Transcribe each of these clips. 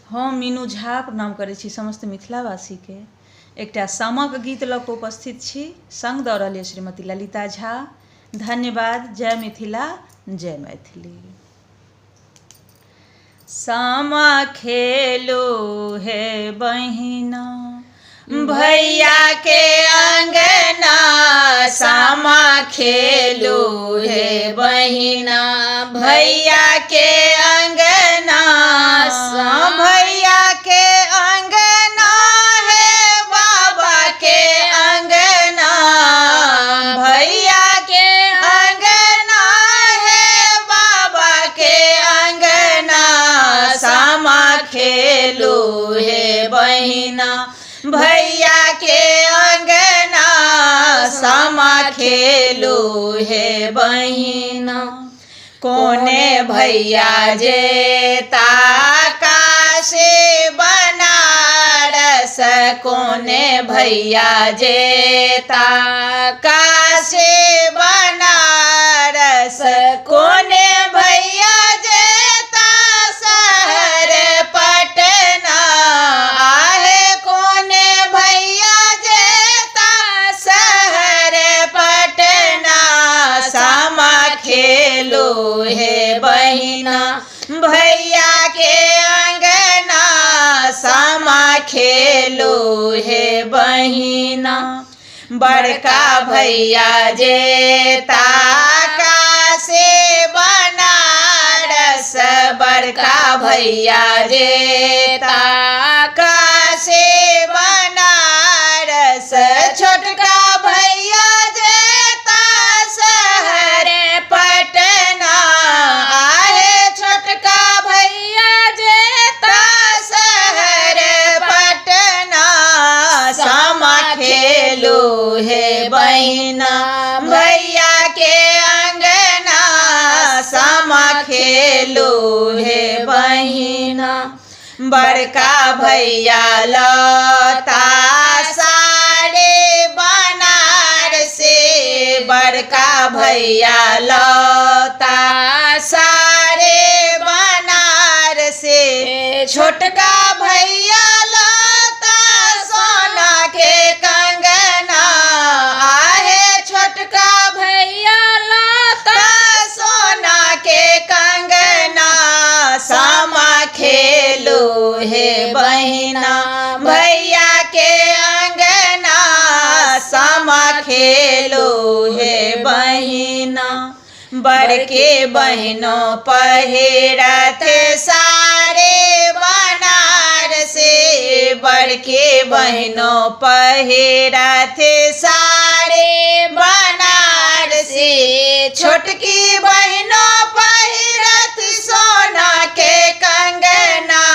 हम मीनू झा प्रणाम करै छी समस्त मिथिलावासी के। एकटा सामाक गीत लऽ कऽ उपस्थित छी। संग दऽ रहल अछि श्रीमती ललिता झा। धन्यवाद। जय मिथिला, जय मैथिली। सामा खेलो हे बहिना भैया के अंगना, सामा खेलो हे बहिना भैया के अंगना, भैया के अंगना है बाबा के अंगना, भैया के अंगना है बाबा के अंगना, सामा खेलो हे बहिना भैया के अंगना, सामा खेलो हे बहिना। कोने भैया जेता काशी बनारस, कोने भैया जेता काशी बनारस, कोने भैया जेता शहर पटना, आहे कोने भैया जेता शहर पटना, सामा खेलो हे बहिना भैया के अंगना, सामा खेलो हे बहिना। बड़का भैया जेता काशी बनारस, बड़का भैया जेता काशी बनारस, छोटका भैया जेता शहर पटना, आहे छोटका भैया जेता शहर पटना, सामा खेलो हे बहिना भैया के अंगना, सामा खेलो हे बहिना। बड़का भैया लता साड़ी बनारसी, बड़का भैया लता साड़ी बनारसी, छोटका भैया लता सोना के कंगना, आहे छोटका भैया लता सोना के कंगना, सामा खेलो हे बहिना भैया के अंगना, सामा खेलो हे बहिना। बड़के बहनों पहिरत साड़ी बनारसी, बड़के बहनों पहिरत साड़ी बनारसी, छोटकी बहनों पहिरत सोना के कंगना,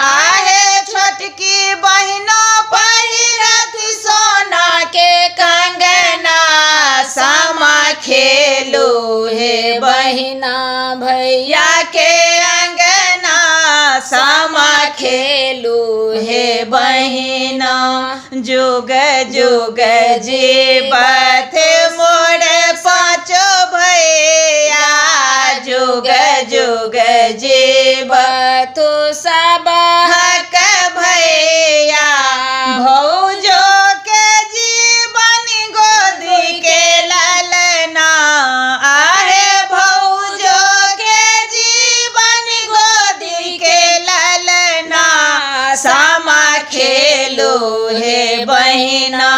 आहे छोटकी बहनों पहिरत सोना के कंगना, सामा खेलो हे बहिना भैया के अंगना, सामा खेलो हे बहिना। जोग जोग जीवत मोर पाँचो भैया, जोग जोग जीवत सब हक भैया, भौजो के जीवन गोदी के ललना, आहे भौजो के जीवन गोदी के ललना, सामा खेलो हे बहिना।